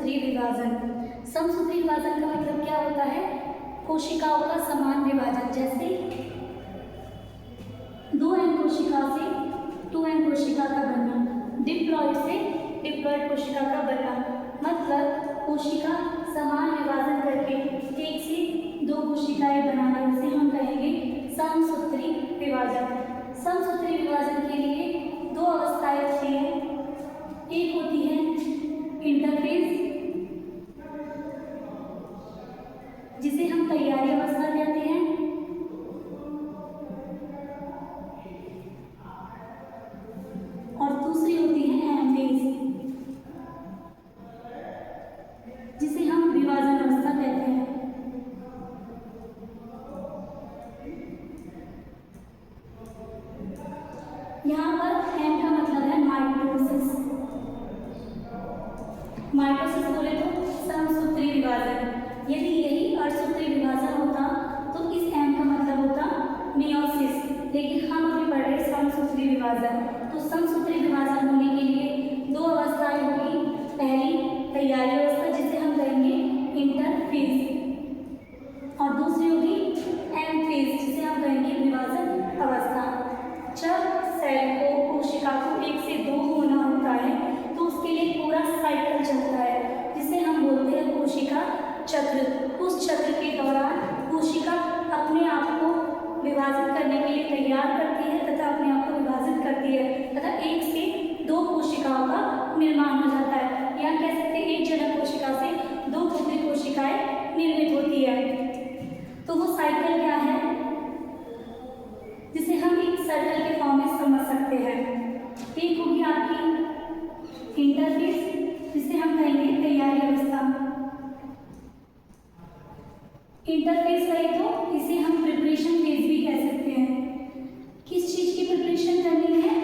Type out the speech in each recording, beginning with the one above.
समसूत्री विभाजन। समसूत्री विभाजन का मतलब क्या होता है? कोशिकाओं का समान विभाजन। जैसे 2n कोशिका से 2n कोशिका का बनना, डिप्लॉइड से डिप्लॉइड कोशिका का बनना, मतलब कोशिका समान विभाजन करके एक से दो कोशिकाएं बनाने, उसे हम कहेंगे समसूत्री विभाजन। समसूत्री विभाजन के लिए दो अवस्थाएं होती हैं। एक होती है इंटरफेज, जिसे हम तैयारी अवस्था कहते हैं, और दूसरी होती है एनाफेज, जिसे हम विभाजन अवस्था कहते हैं। यहाँ पर एम का मतलब है माइटोसिस। माइटोसिस बोले तो समसूत्री विभाजन। यदि यही अर्धसूत्री विभाजन होता तो इस एम का मतलब होता मियोसिस, लेकिन हम अभी पढ़ रहे समसूत्री विभाजन। तो समसूत्री विभाजन होने के लिए दो अवस्थाएं होगी। पहली तैयारी अवस्था, जिसे हम कहेंगे इंटरफेज, और दूसरी होगी एनाफेज, जिसे हम कहेंगे विभाजन अवस्था। जब सेल को, कोशिका को एक से दो होना होता है तो उसके लिए पूरा साइकिल चलता है, जिसे हम बोलते हैं कोशिका चक्र। उस चक्र के दौरान कोशिका अपने आप को विभाजित करने के लिए तैयार करती है तथा अपने आप को विभाजित करती है तथा एक से दो कोशिकाओं का निर्माण हो जाता है, या कह सकते हैं एक जनक कोशिका से दो पुत्री कोशिकाएं निर्मित होती है। तो वो साइकिल क्या है, जिसे हम एक सर्कल के फॉर्म में समझ सकते हैं। एक होगी आपकी इंटरफेज, जिसे हम कहेंगे तैयारी अवस्था। इंटरफेज कहें तो इसे हम प्रिपरेशन फेज भी कह सकते हैं। किस चीज की प्रिपरेशन करनी है?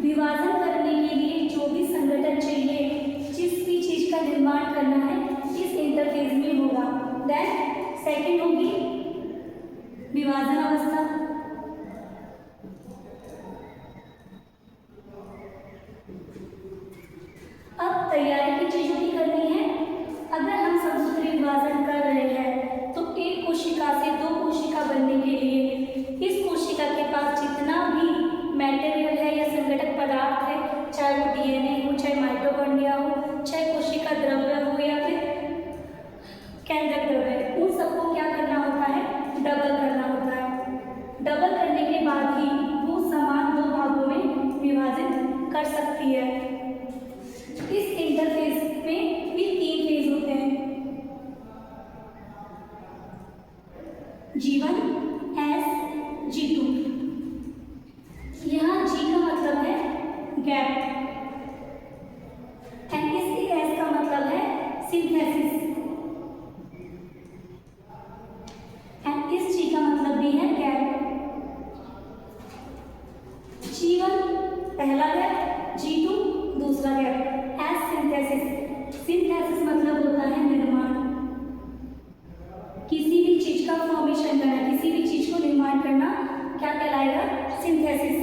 विभाजन करने के लिए जो भी संगठन चाहिए, जिस भी चीज का निर्माण करना है, इस इंटरफेज में होगा। देन सेकंड होगी विभाजन अवस्था। अब तैयारी की चीजों की करनी है। अगर हम समसूत्री विभाजन कर रहे हैं तो एक कोशिका से दो कोशिका बनने के लिए इस कोशिका के पास जितना भी मटेरियल है या संगठक पदार्थ है, चाहे वो डीएनए हो, चाहे माइटोकॉन्ड्रिया हो, चाहे कोशिका द्रव्य हो या फिर केंद्रक द्रव्य, उन सबको क्या करना होता है? डबल करना होता है। डबल करने के बाद ही वो समान दो भागों में विभाजित कर सकती है। इस इंटरफेज में भी तीन फेज होते हैं, G1, S, G2। यहाँ G का मतलब है गैप, एंड इस S का मतलब है सिंथेसिस, एंड इस G का मतलब भी है गैप। G1 पहला गैप, G2 दूसरा गैप। एस सिंथेसिस, सिंथेसिस मतलब होता है निर्माण। किसी भी चीज का फॉर्मेशन करना, किसी भी चीज को निर्माण करना क्या कहलाएगा? सिंथेसिस।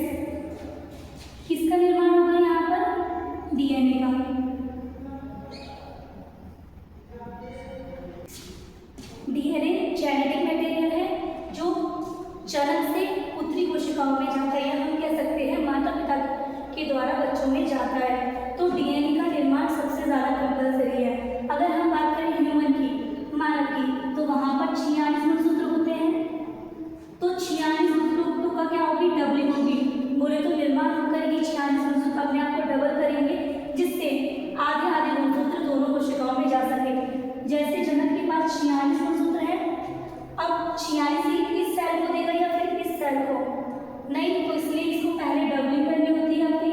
किसका निर्माण होगा यहाँ पर? डीएनए का। डीएनए जेनेटिक मटेरियल है जो जनक से पुत्री कोशिकाओं में जाता है, या हम कह सकते हैं माता पिता के द्वारा बच्चों में जाता है। तो डीएनए का निर्माण सबसे ज्यादा कंपल्सरी है। अगर हम बात करें ह्यूमन की, मानव की, तो वहां पर 46 गुणसूत्र होते हैं। तो 46 गुणसूत्रों का क्या होगी? डबलिंग होगी। बोले तो निर्माण हम करेंगे 46 गुणसूत्र अपने आप को डबल करेंगे, जिससे आधे आधे गुणसूत्र दोनों कोशिकाओं में जा सके। जैसे जनक के पास 46 गुणसूत्र है, अब 46 ही इस सेल को देगा या फिर इस सेल को? नहीं, तो इसलिए इसको पहले डबलिंग करनी होती है अपनी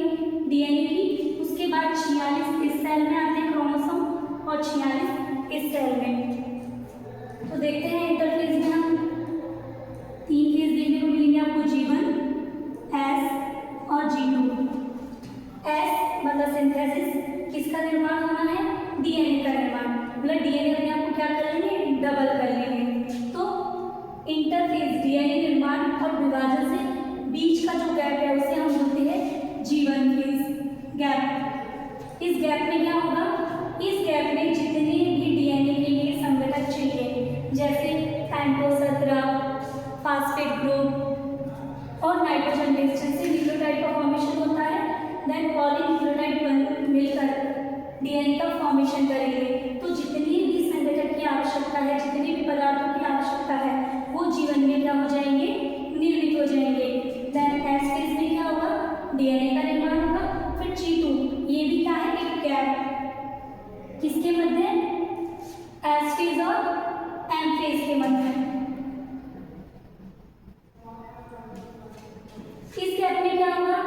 डीएनए की, उसके बाद 46 इस सेल में आते हैं क्रोमोसोम और 46 इस सेल में। तो देखते हैं इंटरफेज में हम तीन फेज देखने को मिलेंगे आपको, G1, S और G2। S मतलब सिंथेसिस, किसका निर्माण होना है? डीएनए का निर्माण, मतलब डीएनए अपने आप को क्या कर लेंगे? डबल कर लेंगे। तो इंटरफेज डीएनए निर्माण और विभाजन से बीच का जो गैप है उसे हम बोलते हैं G1 फेज गैप। इस गैप में क्या होगा? इस गैप में जितने भी डीएनए के लिए संघटक चाहिए, जैसे एंडोसल्फाइड, फास्फेट ग्रुप और नाइट्रोजन बेस, जैसे न्यूक्लियोटाइड का फॉर्मेशन होता है, देन पॉलीन्यूक्लियोटाइड मिलकर डीएनए का फॉर्मेशन करेंगे। तो जितनी भी संघटक की आवश्यकता है, जितने भी पदार्थों की आवश्यकता है, वो जीवन में क्या हो जाएंगे, निर्मित हो जाएंगे। देन एस फेज में क्या होगा, डीएनए का निर्माण होगा। फिर G2, ये भी क्या है, एक गैप, किसके मध्य, एस फेज और एम फेज के मध्य। इस गैप में क्या होगा,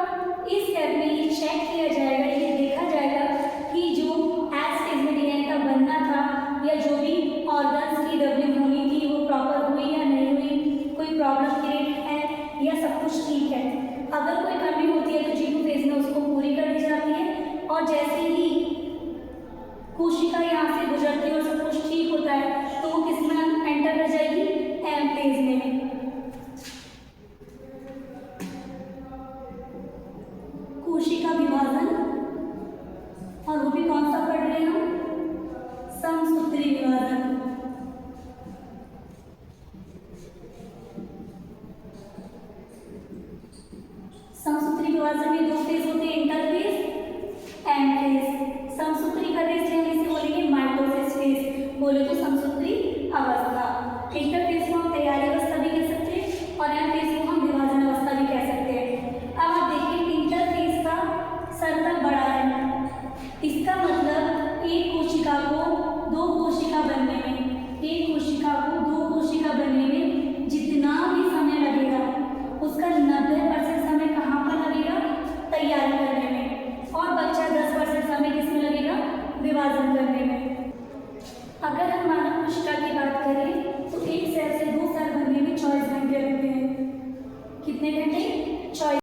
इस गैप में ये चेक किया जाएगा, ये देखा जाएगा कि जो एस फेज में डीएनए का बनना था या जो भी ऑर्गन्स की डबलिंग होनी थी वो प्रॉपर हुई या नहीं हुई, कोई प्रॉब्लम क्रिएट है या सब कुछ ठीक है। अगर कोई कमी होती है तो G2 फेज में उसको पूरी कर दी जाती है, और जैसे ही कोशिका यहाँ से गुजरती है और सब कुछ ठीक होता है तो वो किसमें एंटर कर जाएगी, एम फेज में। कोशिका विभाजन, और वो भी कौन सा पढ़ रहे हैं हम, समसूत्री विभाजन। समसूत्री विभाजन में दो फेज होते हैं, इंटरफेज, एम फेज। समसूत्री का फेज हम इसे बोलेंगे माइटोसिस फेज, बोले तो समसूत्री अवस्था। इंटरफेज को हम तैयारी अवस्था भी कह सकते हैं और एम फेज को हम विभाजन अवस्था भी कह सकते हैं। अब आप देखिए इंटरफेज का सर्कल बड़ा है, इसका मतलब एक कोशिका को दो कोशिका बनने में, एक कोशिका को दो कोशिका बनने में जितना भी समय लगेगा उसका 90% समय कहाँ पर लगेगा, तैयारी करने में, और बच्चा 10% समय किसमें लगेगा, विभाजन करने में। अगर हम मानव कोशिका की बात करें तो एक सेल से दो सेल बनने में 24 घंटे लगते हैं। कितने घंटे